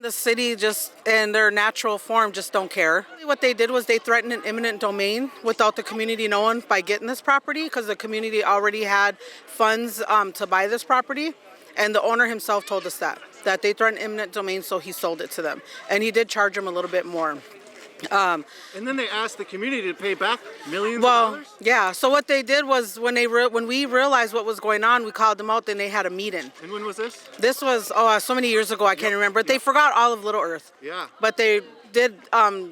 The city just in their natural form just don't care. What they did was they threatened an eminent domain without the community knowing by getting this property, because the community already had funds to buy this property. And the owner himself told us that they threatened eminent domain, so he sold it to them. And he did charge them a little bit more. And then they asked the community to pay back millions of dollars? Yeah. So what they did was when we realized what was going on, we called them out. Then they had a meeting. And when was this? This was so many years ago. I can't remember. They forgot all of Little Earth. Yeah. But they did.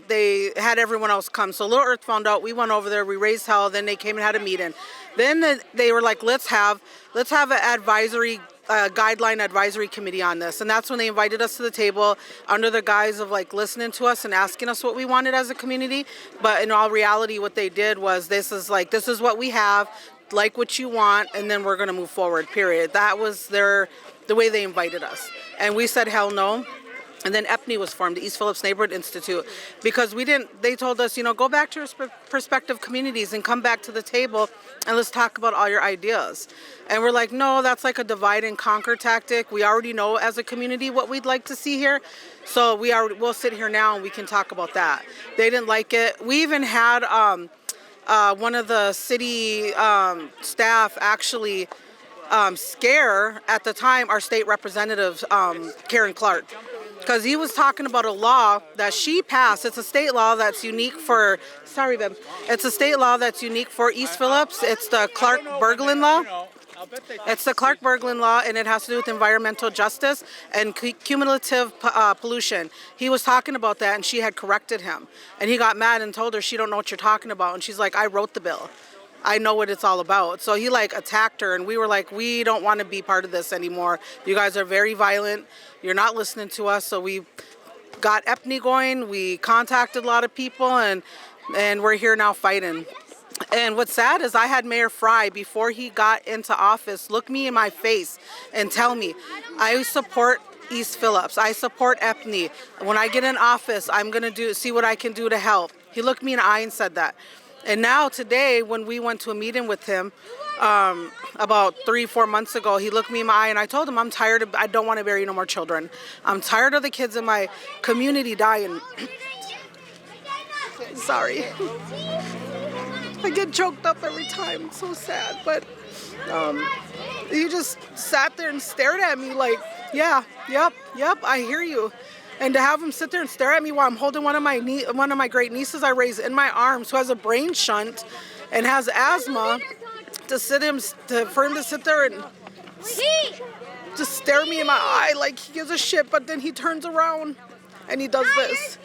They had everyone else come. So Little Earth found out. We went over there. We raised hell. Then they came and had a meeting. Then they were like, let's have an advisory. Guideline advisory committee on this, and that's when they invited us to the table under the guise of like listening to us and asking us what we wanted as a community. But in all reality, what they did was this is what we have, like what you want, and then we're going to move forward, period. That was the way they invited us, and we said hell no. And then EPNI was formed, the East Phillips Neighborhood Institute, because they told us, go back to your prospective communities and come back to the table and let's talk about all your ideas. And we're like, no, that's like a divide and conquer tactic. We already know as a community what we'd like to see here. So we'll sit here now and we can talk about that. They didn't like it. We even had one of the city staff actually scare at the time our state representative, Karen Clark. Because he was talking about a law that she passed. It's a state law that's unique for, it's a state law that's unique for East Phillips. It's the Clark-Berglund law. It's the Clark-Berglund law, and it has to do with environmental justice and cumulative pollution. He was talking about that, and she had corrected him. And he got mad and told her, she don't know what you're talking about. And she's like, I wrote the bill. I know what it's all about. So he attacked her, and we were like, we don't want to be part of this anymore. You guys are very violent. You're not listening to us. So we got EPNI going. We contacted a lot of people, and we're here now fighting. And what's sad is I had Mayor Frey, before he got into office, look me in my face and tell me, I support East Phillips. I support EPNI. When I get in office, I'm going to see what I can do to help. He looked me in the eye and said that. And now today, when we went to a meeting with him about 3-4 months ago, he looked me in my eye and I told him, I don't want to bury no more children. I'm tired of the kids in my community dying. Sorry. I get choked up every time. It's so sad. But he just sat there and stared at me like, yeah, yep, I hear you. And to have him sit there and stare at me while I'm holding one of my great nieces I raised in my arms, who has a brain shunt and has asthma, for him to sit there and just stare me in my eye like he gives a shit, but then he turns around and he does this.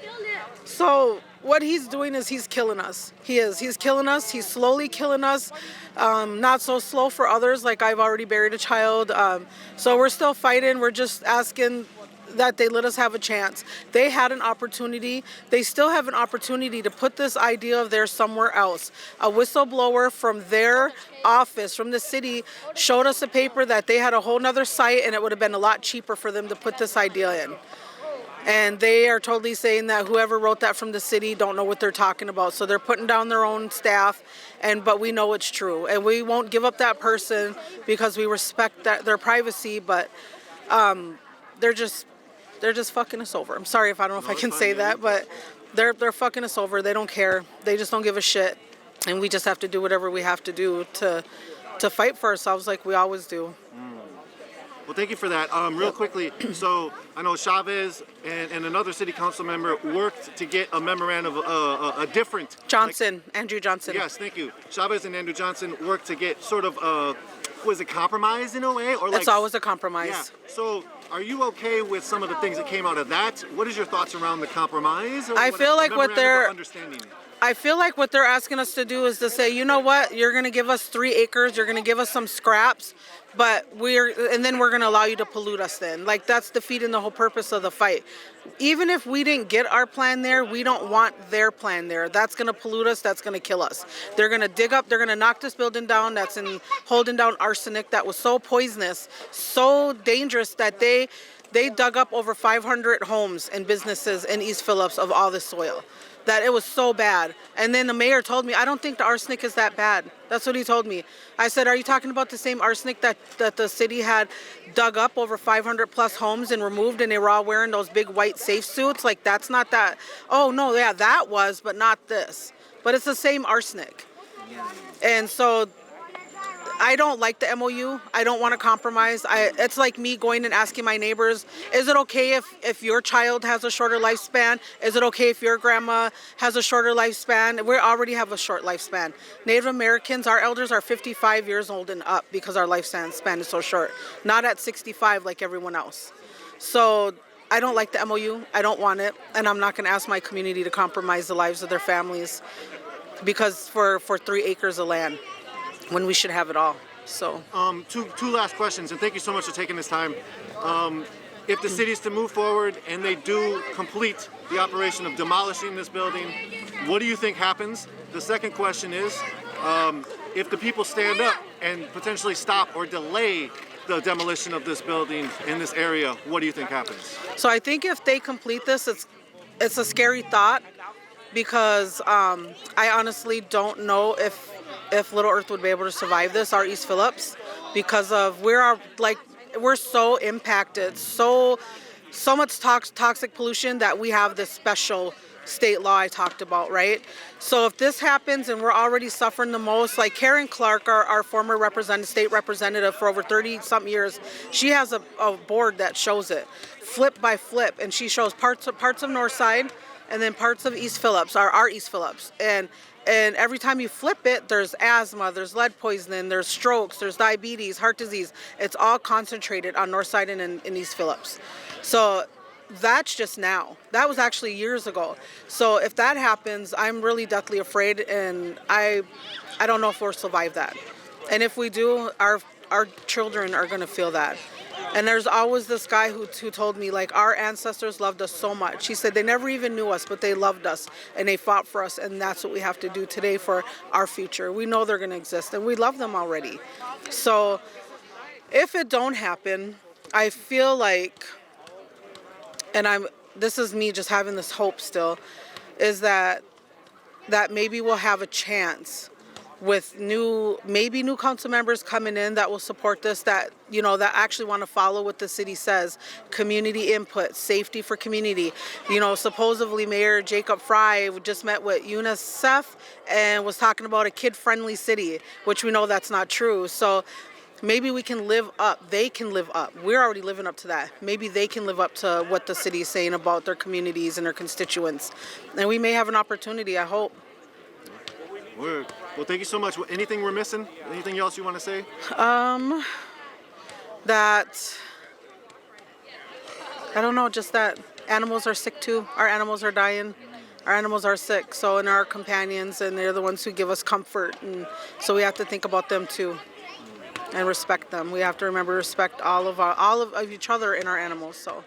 So what he's doing is he's killing us. He's killing us. He's slowly killing us. Not so slow for others, like I've already buried a child. So we're still fighting. We're just asking that they let us have a chance. They had an opportunity. They still have an opportunity to put this idea of theirs somewhere else. A whistleblower from their office, from the city, showed us a paper that they had a whole nother site and it would have been a lot cheaper for them to put this idea in. And they are totally saying that whoever wrote that from the city don't know what they're talking about. So they're putting down their own staff, but we know it's true. And we won't give up that person because we respect their privacy, but they're just fucking us over. I'm sorry if I don't know if I can say that, but they're fucking us over. They don't care. They just don't give a shit. And we just have to do whatever we have to do to fight for ourselves like we always do. Well, thank you for that. Real quickly, so I know Chavez and another city council member worked to get a memorandum of a different... Andrew Johnson. Yes, thank you. Chavez and Andrew Johnson worked to get sort of was it compromise in a way? Or it's always a compromise. Yeah. So are you okay with some of the things that came out of that? What is your thoughts around the compromise? I feel like what they're asking us to do is to say, you know what, you're going to give us 3 acres, you're going to give us some scraps, and then we're going to allow you to pollute us then. Like, that's defeating the whole purpose of the fight. Even if we didn't get our plan there, we don't want their plan there. That's going to pollute us, that's going to kill us. They're going to dig up, they're going to knock this building down that's holding down arsenic that was so poisonous, so dangerous that they dug up over 500 homes and businesses in East Phillips of all this soil. That it was so bad. And then the mayor told me, I don't think the arsenic is that bad. That's what he told me. I said, are you talking about the same arsenic that the city had dug up over 500 plus homes and removed, and they were all wearing those big white safe suits? Like, that's not that. Oh, no, yeah, that was, but not this. But it's the same arsenic. And so I don't like the MOU. I don't want to compromise. It's like me going and asking my neighbors, is it okay if your child has a shorter lifespan? Is it okay if your grandma has a shorter lifespan? We already have a short lifespan. Native Americans, our elders are 55 years old and up because our lifespan is so short. Not at 65 like everyone else. So I don't like the MOU. I don't want it. And I'm not going to ask my community to compromise the lives of their families because for 3 acres of land, when we should have it all. So two last questions, and thank you so much for taking this time. If the city is to move forward and they do complete the operation of demolishing this building, what do you think happens? The second question is, if the people stand up and potentially stop or delay the demolition of this building in this area, what do you think happens? So I think if they complete this, it's a scary thought, because I honestly don't know if Little Earth would be able to survive this, our East Phillips, because of we're so impacted, so much toxic pollution that we have this special state law I talked about, right? So if this happens and we're already suffering the most, like Karen Clark, our former state representative for over 30-something years, she has a board that shows it, flip by flip, and she shows parts of Northside and then parts of East Phillips, our East Phillips. And every time you flip it, there's asthma, there's lead poisoning, there's strokes, there's diabetes, heart disease. It's all concentrated on Northside and in East Phillips. So that's just now. That was actually years ago. So if that happens, I'm really deathly afraid, and I don't know if we'll survive that. And if we do, our children are going to feel that. And there's always this guy who told me, like, our ancestors loved us so much. He said they never even knew us, but they loved us and they fought for us, and that's what we have to do today for our future. We know they're going to exist, and we love them already. So if it don't happen, I feel like, and this is me just having this hope still, is that maybe we'll have a chance with new council members coming in that will support this, that actually want to follow what the city says, community input, safety for community. Supposedly Mayor Jacob Frey just met with UNICEF and was talking about a kid-friendly city, which we know that's not true. So maybe we can live up. They can live up. We're already living up to that. Maybe they can live up to what the city is saying about their communities and their constituents. And we may have an opportunity, I hope. Word. Well, thank you so much. Anything we're missing? Anything else you want to say? That, I don't know, just that animals are sick too. Our animals are dying. Our animals are sick. So, and our companions, and they're the ones who give us comfort. And so we have to think about them too and respect them. We have to remember to respect all of each other and our animals. So.